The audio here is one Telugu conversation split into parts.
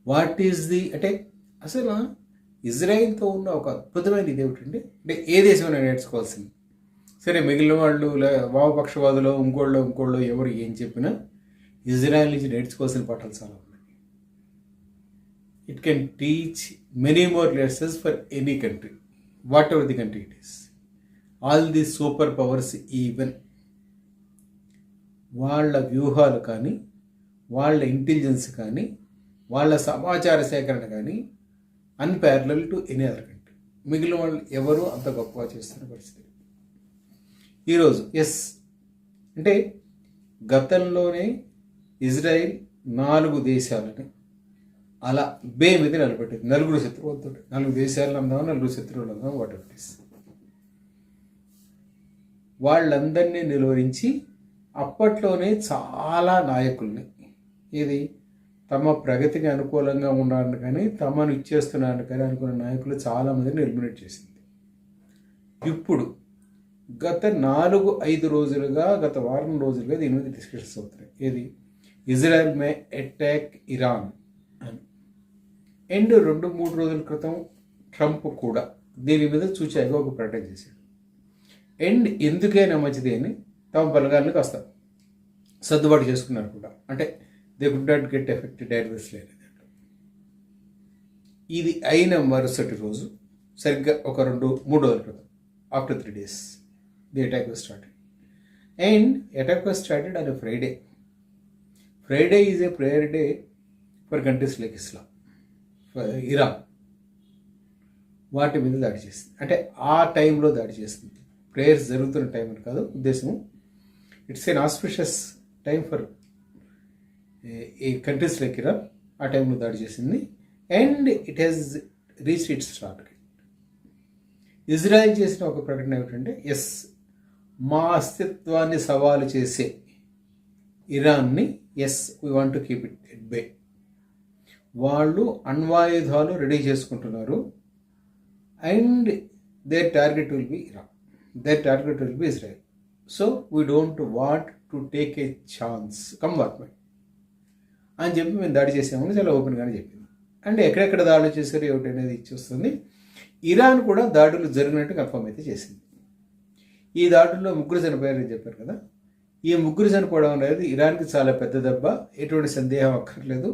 వాట్ ఈస్ ది అంటే అసలు ఇజ్రాయిల్తో ఉన్న ఒక అద్భుతమైన ఇది ఏమిటంటే అంటే ఏ దేశమైనా నేర్చుకోవాల్సింది. సరే మిగిలిన వాళ్ళు వామపక్షవాదులు ఇంకోళ్ళు ఎవరు ఏం చెప్పినా ఇజ్రాయెల్ నుంచి నేర్చుకోవాల్సిన పాఠాలు చాలా ఉన్నాయి. It can teach many more lessons for any country, what ever the country it is. All the super powers even వాళ్ళ వ్యూహాలు కానీ, వాళ్ళ ఇంటెలిజెన్స్ కానీ, వాళ్ళ సమాచార సేకరణ కానీ unparalleled to any other country. మిగిలిన వాళ్ళు ఎవరు అంత గొప్పగా చేస్తున్న పరిస్థితి ఈరోజు. అంటే గతంలోనే ఇజ్రాయిల్ 4 దేశాలని అలా బే మీద నిలబెట్టింది. 4 శత్రువులతో, 4 దేశాలను అందామా, 4 శత్రువులు అందామా, వాట్ ఎవర్ ఇట్ ఈస్. వాళ్ళందరినీ నిలువరించి అప్పట్లోనే చాలా నాయకుల్ని ఇది తమ ప్రగతికి అనుకూలంగా ఉండాలని కానీ తమను ఇచ్చేస్తున్నారని కానీ అనుకున్న నాయకులు చాలామందిని ఎలిమినేట్ చేసింది. ఇప్పుడు గత 4-5 రోజులుగా, గత వారం రోజులుగా దీని మీద డిస్కషన్స్ అవుతున్నాయి. ఏది ఇజ్రాయెల్ మే అటాక్ ఇరాన్ అని. అండ్ 2-3 రోజుల క్రితం ట్రంప్ కూడా దీని మీద చూచాగా ఒక ప్రకటన చేశాడు. అండ్ ఎందుకైనా మంచిది అని తమ బలగాలను కాస్త సర్దుబాటు చేసుకున్నారు కూడా. అంటే they could not get affected adversely అనేది. ఇది అయిన మరుసటి రోజు సరిగ్గా ఒక 2-3 రోజుల క్రితం, after 3 days the attack was started. And attack was started on Friday. Friday is a prayer day for countries like Islam, Iran. వాటి మీద దాడి చేస్తుంది. అంటే ఆ టైంలో దాడి చేస్తుంది. ప్రేయర్స్ జరుగుతున్న టైం అని కాదు ఉద్దేశము. It's an auspicious time for ఈ కంట్రీస్ లైక్ ఇరాన్. ఆ టైంలో దాడి చేసింది. And it has reach its target. Israel చేసిన ఒక ప్రకటన ఏమిటంటే, మా అస్తిత్వాన్ని సవాలు చేసే ఇరాన్ని we want to keep it at bay. వాళ్ళు అణ్వాయుధాలు రెడీ చేసుకుంటున్నారు. And their target will be Iran, their target will be Israel. So we don't want to take a chance, come what may అని చెప్పి మేము దాడి చేసామని చాలా ఓపెన్గానే చెప్పింది. అంటే ఎక్కడెక్కడ దాడులు చేశారు ఏమిటి అనేది ఇచ్చేస్తుంది. ఇరాన్ కూడా దాడులు జరిగినట్టు కన్ఫర్మ్ అయితే చేసింది. ఈ దాడుల్లో 3 చనిపోయారని చెప్పారు కదా. ఈ 3 చనిపోవడం అనేది ఇరాన్కి చాలా పెద్ద దెబ్బ, ఎటువంటి సందేహం అక్కర్లేదు.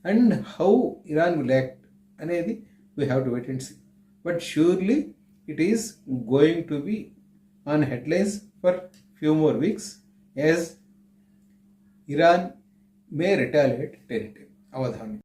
And how Iran will act అనేది we have to wait and see. But surely it is going to be on headlines for few more weeks as Iran may retaliate anytime. Avadhanam.